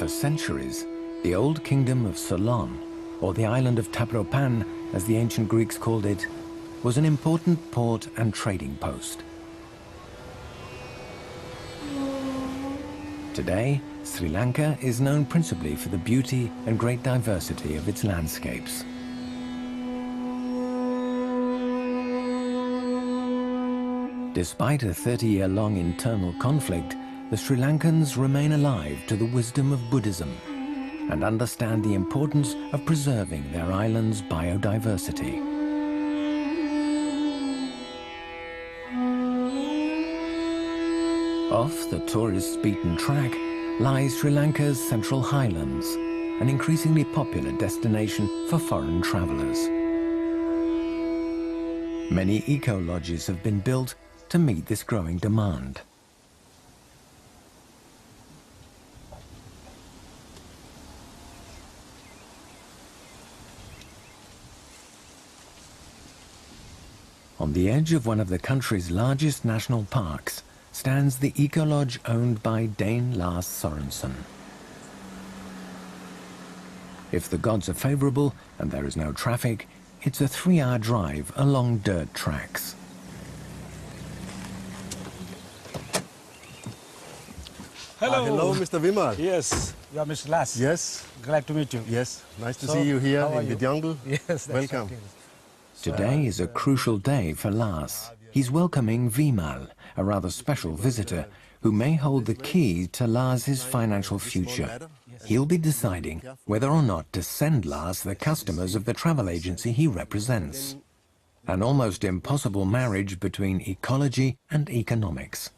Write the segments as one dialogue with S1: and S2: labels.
S1: For centuries, the old kingdom of Ceylon, or the island of Tapropan, as the ancient Greeks called it, was an important port and trading post. Today, Sri Lanka is known principally for the beauty and great diversity of its landscapes. Despite a 30-year-long internal conflict, the Sri Lankans remain alive to the wisdom of Buddhism and understand the importance of preserving their island's biodiversity. Off the tourists' beaten track lies Sri Lanka's Central Highlands, an increasingly popular destination for foreign travelers. Many eco-lodges have been built to meet this growing demand. On the edge of one of the country's largest national parks stands the eco-lodge owned by Dane Lars Sorensen. If the gods are favorable and there is no traffic, it's a 3-hour drive along dirt tracks.
S2: Hello.
S3: Hello, Mr. Vimal.
S2: Yes, you are Mr. Lars.
S3: Yes.
S2: Glad to meet you.
S3: Yes, nice to see you here in the jungle.
S2: Yes, that's
S3: welcome.
S2: okay.
S1: Today is a crucial day for Lars. He's welcoming Vimal, a rather special visitor, who may hold the key to Lars's financial future. He'll be deciding whether or not to send Lars the customers of the travel agency he represents. An almost impossible marriage between ecology and economics.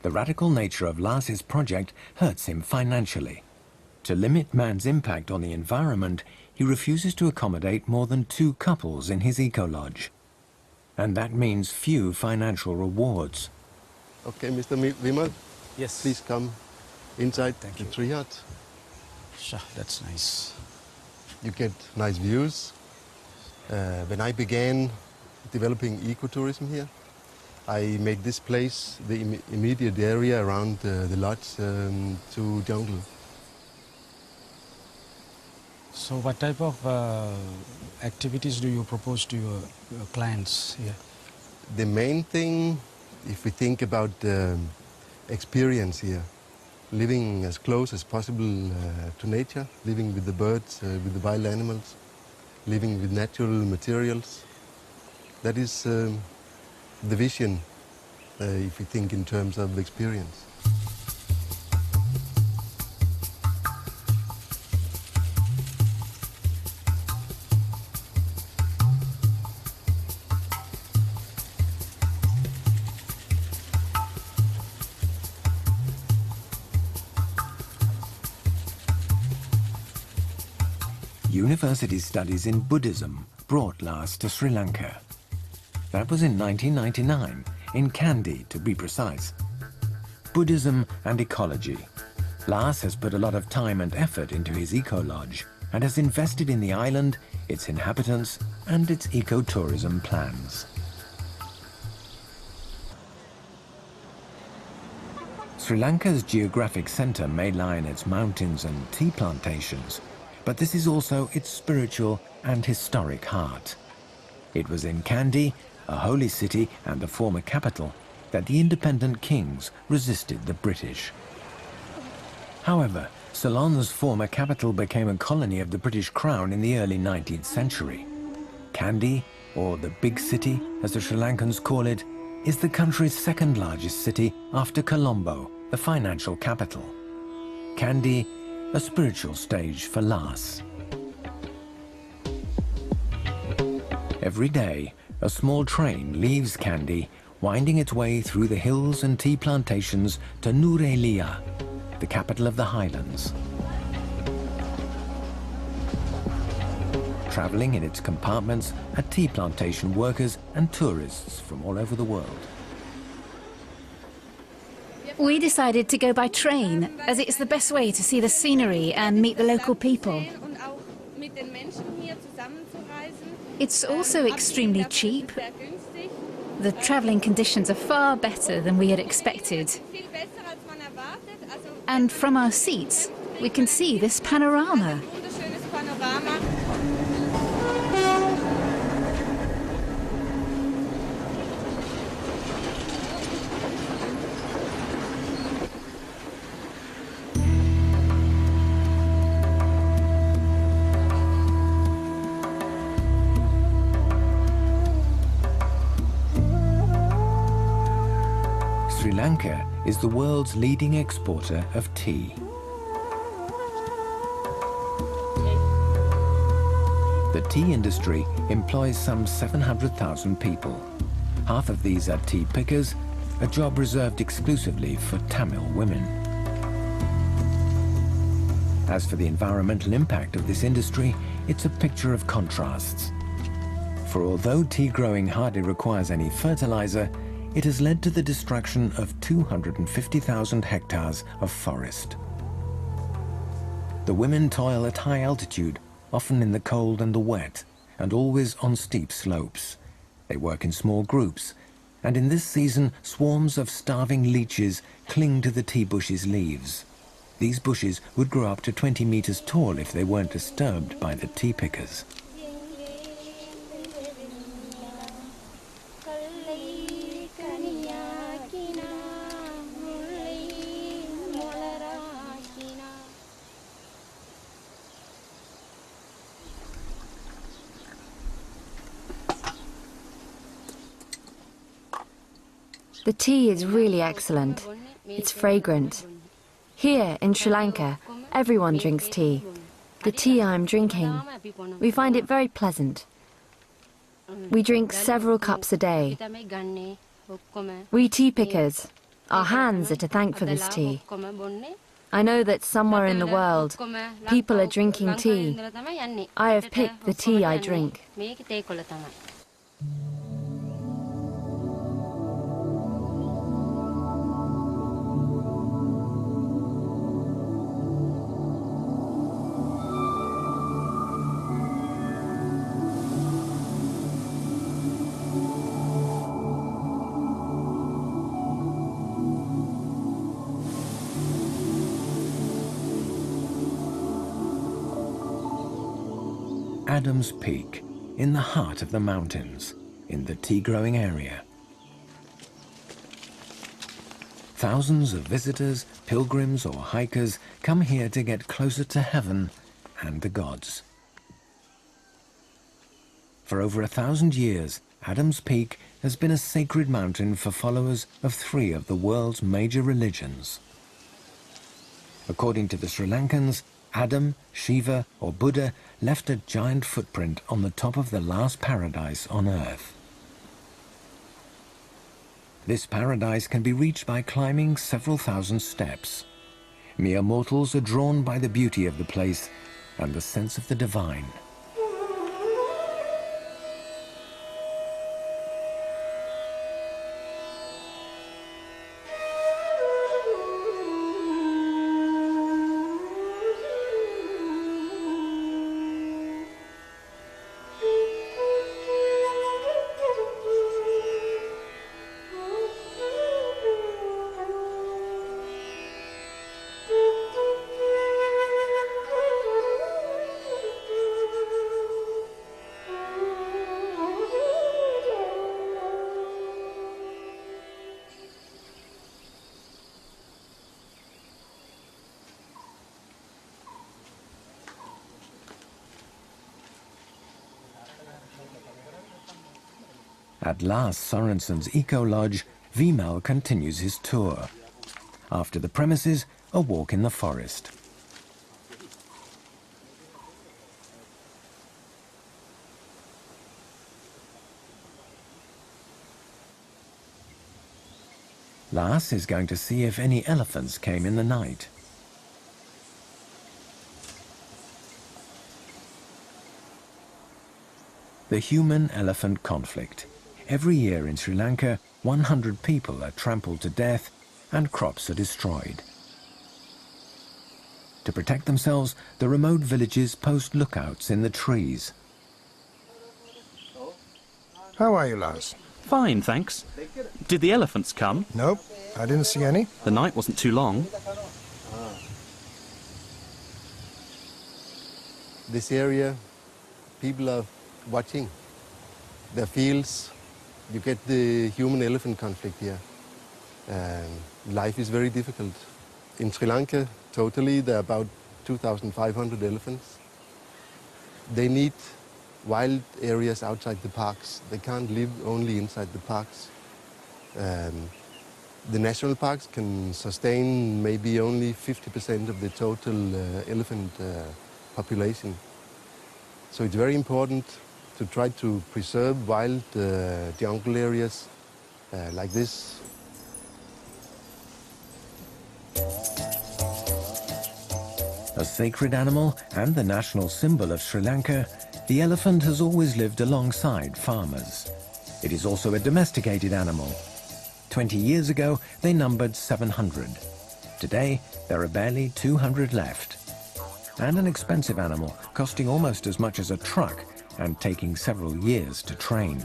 S1: The radical nature of Lars's project hurts him financially. To limit man's impact on the environment, he refuses to accommodate more than 2 couples in his eco-lodge. And that means few financial rewards.
S3: Okay, Mr. Vimal.
S2: Yes.
S3: Please come inside
S2: Thank
S3: the
S2: you.
S3: tree hut.
S2: Sure, that's nice.
S3: You get nice views. When I began developing ecotourism here, I made this place, the immediate area around the lodge, to jungle.
S2: So what type of activities do you propose to your clients here?
S3: The main thing, if we think about the experience here, living as close as possible to nature, living with the birds, with the wild animals, living with natural materials, that is the vision, if we think in terms of experience.
S1: University studies in Buddhism brought Lars to Sri Lanka. That was in 1999, in Kandy to be precise. Buddhism and ecology. Lars has put a lot of time and effort into his eco-lodge and has invested in the island, its inhabitants and its ecotourism plans. Sri Lanka's geographic centre may lie in its mountains and tea plantations, but this is also its spiritual and historic heart. It was in Kandy, a holy city and the former capital, that the independent kings resisted the British. However, Ceylon's former capital became a colony of the British Crown in the early 19th century. Kandy, or the big city as the Sri Lankans call it, is the country's 2nd largest city after Colombo, the financial capital. Kandy, a spiritual stage for Lars. Every day, a small train leaves Kandy, winding its way through the hills and tea plantations to Nurelia, the capital of the highlands. Traveling in its compartments are tea plantation workers and tourists from all over the world.
S4: We decided to go by train, as it's the best way to see the scenery and meet the local people. It's also extremely cheap. The travelling conditions are far better than we had expected. And from our seats, we can see this panorama.
S1: Sri Lanka is the world's leading exporter of tea. The tea industry employs some 700,000 people. Half of these are tea pickers, a job reserved exclusively for Tamil women. As for the environmental impact of this industry, it's a picture of contrasts. For although tea growing hardly requires any fertilizer, it has led to the destruction of 250,000 hectares of forest. The women toil at high altitude, often in the cold and the wet, and always on steep slopes. They work in small groups, and in this season, swarms of starving leeches cling to the tea bush's leaves. These bushes would grow up to 20 meters tall if they weren't disturbed by the tea pickers.
S5: The tea is really excellent. It's fragrant. Here in Sri Lanka, everyone drinks tea. The tea I'm drinking, we find it very pleasant. We drink several cups a day. We tea pickers, our hands are to thank for this tea. I know that somewhere in the world, people are drinking tea. I have picked the tea I drink.
S1: Adams Peak, in the heart of the mountains, in the tea-growing area. Thousands of visitors, pilgrims or hikers come here to get closer to heaven and the gods. For over 1,000 years, Adams Peak has been a sacred mountain for followers of 3 of the world's major religions. According to the Sri Lankans, Adam, Shiva or Buddha left a giant footprint on the top of the last paradise on earth. This paradise can be reached by climbing several thousand steps. Mere mortals are drawn by the beauty of the place and the sense of the divine. At last, Sorensen's eco-lodge, Vimal continues his tour. After the premises, a walk in the forest. Lars is going to see if any elephants came in the night. The human-elephant conflict. Every year in Sri Lanka, 100 people are trampled to death and crops are destroyed. To protect themselves, the remote villages post lookouts in the trees.
S6: How are you, Lars?
S7: Fine, thanks. Did the elephants come?
S6: Nope, I didn't see any.
S7: The night wasn't too long.
S3: this area, people are watching their fields. You get the human-elephant conflict here. Life is very difficult. In Sri Lanka, totally, there are about 2,500 elephants. They need wild areas outside the parks. They can't live only inside the parks. The national parks can sustain maybe only 50% of the total elephant population. So it's very important to try to preserve wild jungle areas like this.
S1: A sacred animal and the national symbol of Sri Lanka, the elephant has always lived alongside farmers. It is also a domesticated animal. 20 years ago, they numbered 700. Today, there are barely 200 left. And an expensive animal, costing almost as much as a truck and taking several years to train.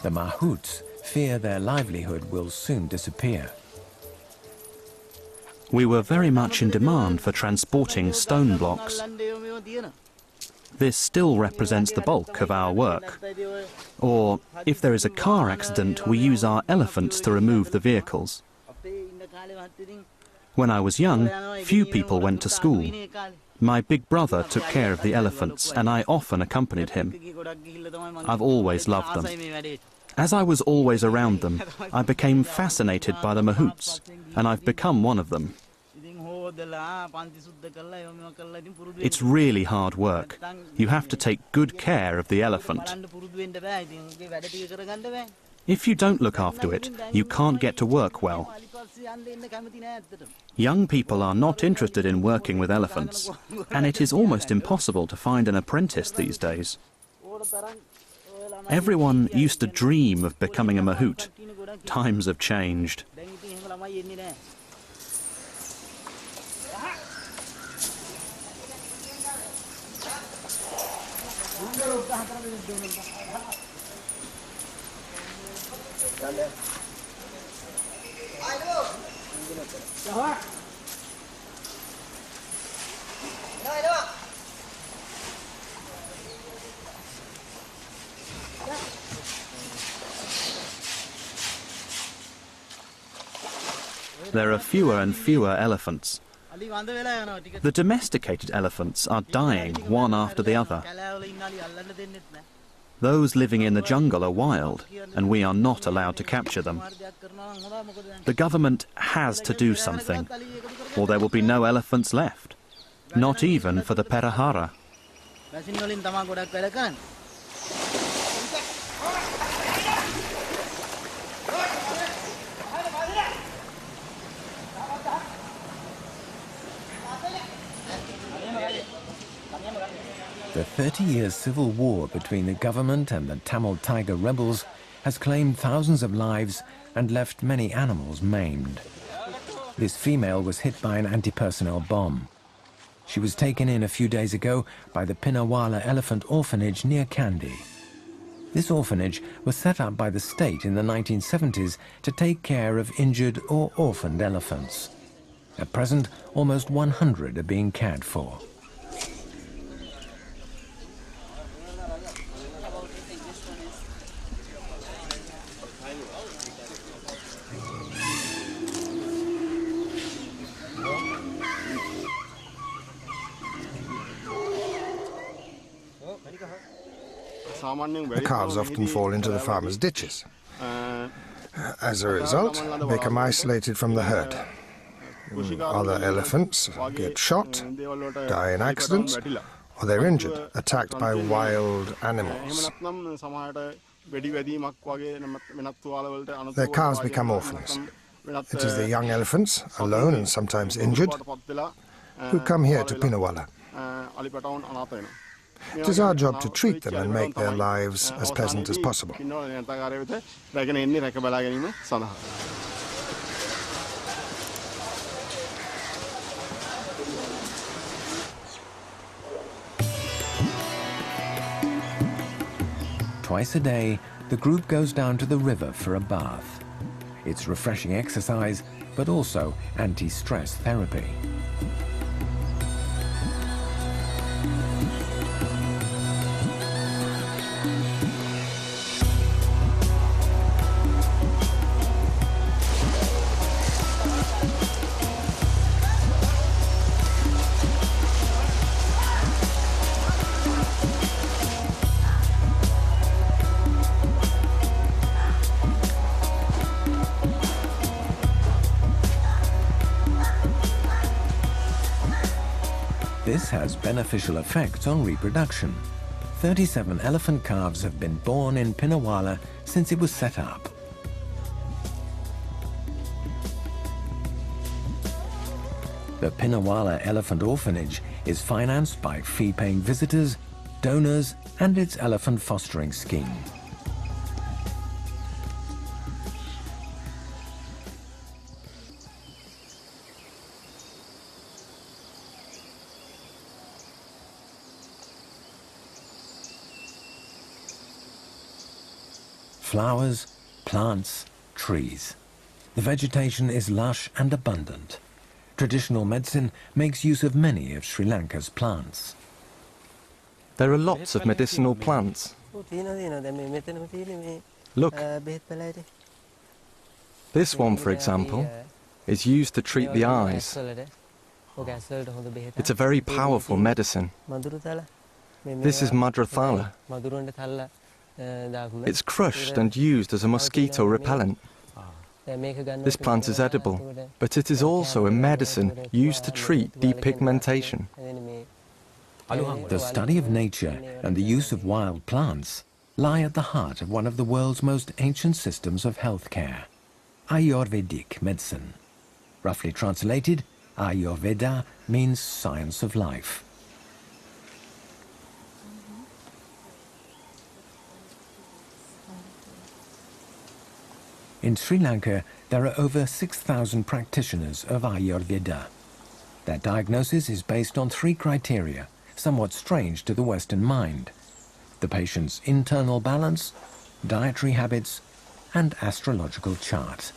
S1: The mahouts fear their livelihood will soon disappear.
S7: We were very much in demand for transporting stone blocks. This still represents the bulk of our work. Or, if there is a car accident, we use our elephants to remove the vehicles. When I was young, few people went to school. My big brother took care of the elephants, and I often accompanied him. I've always loved them. As I was always around them, I became fascinated by the mahouts, and I've become one of them. It's really hard work. You have to take good care of the elephant. If you don't look after it, you can't get to work well. Young people are not interested in working with elephants, and it is almost impossible to find an apprentice these days. Everyone used to dream of becoming a mahout. Times have changed. There are fewer and fewer elephants. The domesticated elephants are dying one after the other. Those living in the jungle are wild, and we are not allowed to capture them. The government has to do something, or there will be no elephants left, not even for the Perahara.
S1: The 30-year civil war between the government and the Tamil Tiger rebels has claimed thousands of lives and left many animals maimed. This female was hit by an anti-personnel bomb. She was taken in a few days ago by the Pinawala Elephant Orphanage near Kandy. This orphanage was set up by the state in the 1970s to take care of injured or orphaned elephants. At present, almost 100 are being cared for.
S6: The calves often fall into the farmers' ditches. As a result, they become isolated from the herd. Other elephants get shot, die in accidents, or they're injured, attacked by wild animals. Their calves become orphans. It is the young elephants, alone and sometimes injured, who come here to Pinawala. It is our job to treat them and make their lives as pleasant as possible.
S1: Twice a day, the group goes down to the river for a bath. It's refreshing exercise, but also anti-stress therapy. This has beneficial effects on reproduction. 37 elephant calves have been born in Pinnawala since it was set up. The Pinnawala Elephant Orphanage is financed by fee-paying visitors, donors, and its elephant fostering scheme. Flowers, plants, trees. The vegetation is lush and abundant. Traditional medicine makes use of many of Sri Lanka's plants.
S8: There are lots of medicinal plants. Look, this one, for example, is used to treat the eyes. It's a very powerful medicine. This is madrathala. It's crushed and used as a mosquito repellent. This plant is edible, but it is also a medicine used to treat depigmentation.
S1: The study of nature and the use of wild plants lie at the heart of one of the world's most ancient systems of healthcare, Ayurvedic medicine. Roughly translated, Ayurveda means science of life. In Sri Lanka, there are over 6,000 practitioners of Ayurveda. Their diagnosis is based on 3 criteria, somewhat strange to the Western mind: the patient's internal balance, dietary habits, and astrological chart.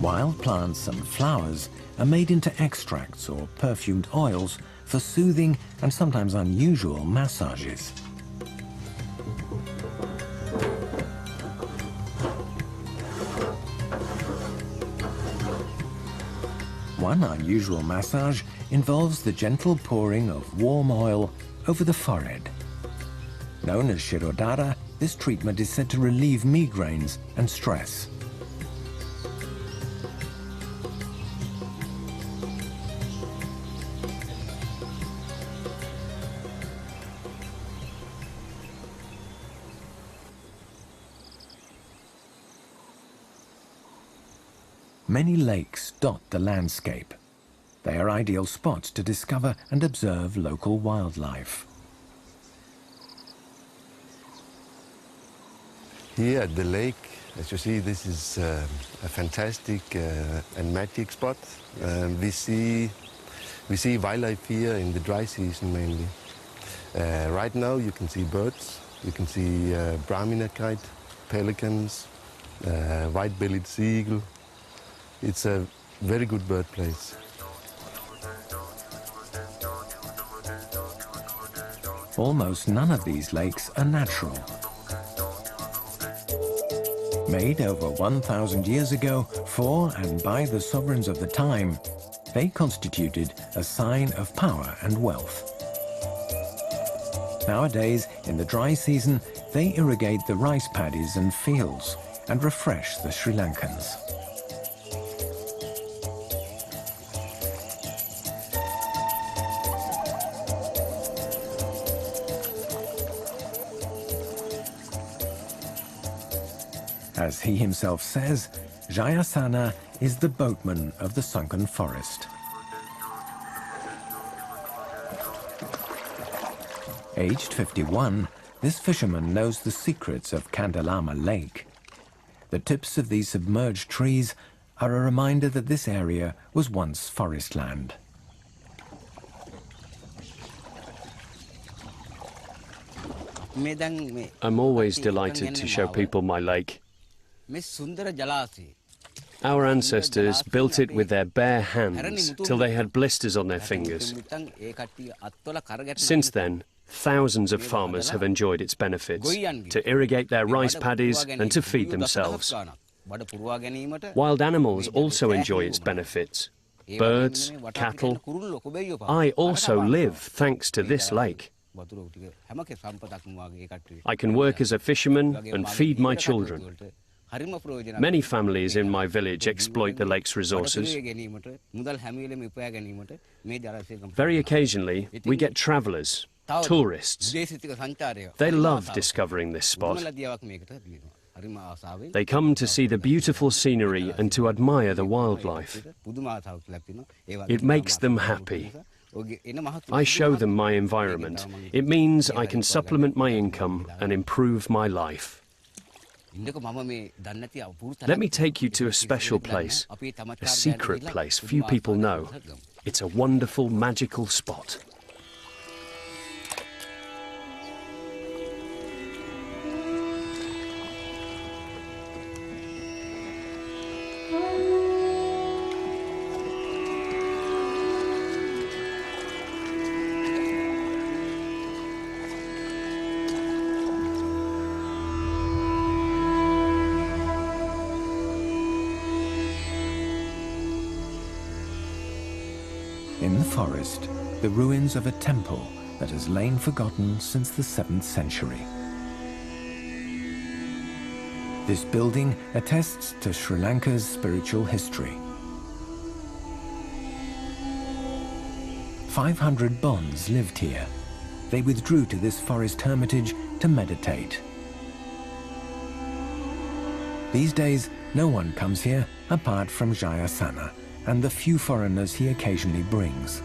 S1: Wild plants and flowers are made into extracts or perfumed oils for soothing and sometimes unusual massages. One unusual massage involves the gentle pouring of warm oil over the forehead. Known as Shirodhara, this treatment is said to relieve migraines and stress. Many lakes dot the landscape. They are ideal spots to discover and observe local wildlife.
S3: Here at the lake, as you see, this is a fantastic and magic spot. We see wildlife here in the dry season mainly. Right now you can see birds, you can see Brahmina kite, pelicans, white-bellied seagull. It's a very good bird place.
S1: Almost none of these lakes are natural. Made over 1,000 years ago for and by the sovereigns of the time, they constituted a sign of power and wealth. Nowadays, in the dry season, they irrigate the rice paddies and fields and refresh the Sri Lankans. As he himself says, Jayasana is the boatman of the sunken forest. Aged 51, this fisherman knows the secrets of Kandalama Lake. The tips of these submerged trees are a reminder that this area was once forest land.
S9: I'm always delighted to show people my lake. Our ancestors built it with their bare hands till they had blisters on their fingers. Since then, thousands of farmers have enjoyed its benefits, to irrigate their rice paddies and to feed themselves. Wild animals also enjoy its benefits. Birds, cattle. I also live thanks to this lake. I can work as a fisherman and feed my children. Many families in my village exploit the lake's resources. Very occasionally, we get travellers, tourists. They love discovering this spot. They come to see the beautiful scenery and to admire the wildlife. It makes them happy. I show them my environment. It means I can supplement my income and improve my life. Let me take you to a special place, a secret place few people know. It's a wonderful, magical spot.
S1: In the forest, the ruins of a temple that has lain forgotten since the 7th century. This building attests to Sri Lanka's spiritual history. 500 Bons lived here. They withdrew to this forest hermitage to meditate. These days, no one comes here apart from Jayasana and the few foreigners he occasionally brings.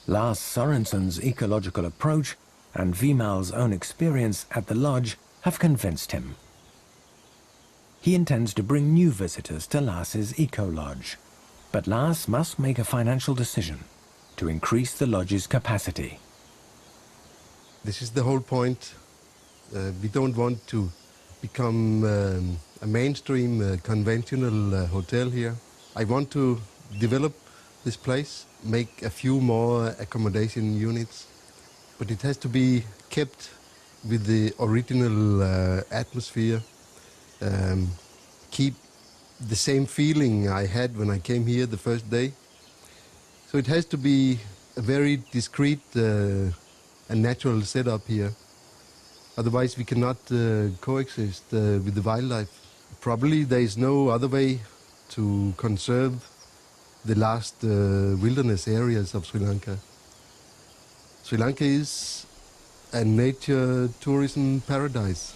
S1: Lars Sorensen's ecological approach and Vimal's own experience at the lodge have convinced him. He intends to bring new visitors to Lars's eco-lodge, but Lars must make a financial decision to increase the lodge's capacity.
S3: This is the whole point. We don't want to become a mainstream conventional hotel here. I want to develop this place, make a few more accommodation units, but it has to be kept with the original atmosphere, keep the same feeling I had when I came here the first day. So it has to be a very discreet and natural setup here. Otherwise we cannot coexist with the wildlife. Probably there is no other way to conserve the last wilderness areas of Sri Lanka. Sri Lanka is a nature tourism paradise.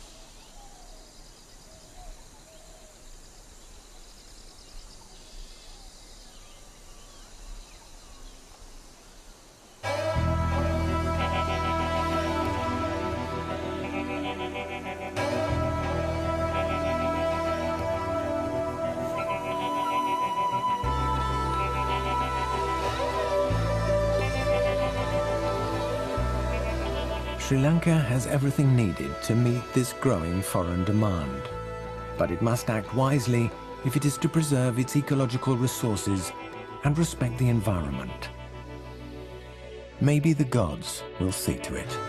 S1: Sri Lanka has everything needed to meet this growing foreign demand. But it must act wisely if it is to preserve its ecological resources and respect the environment. Maybe the gods will see to it.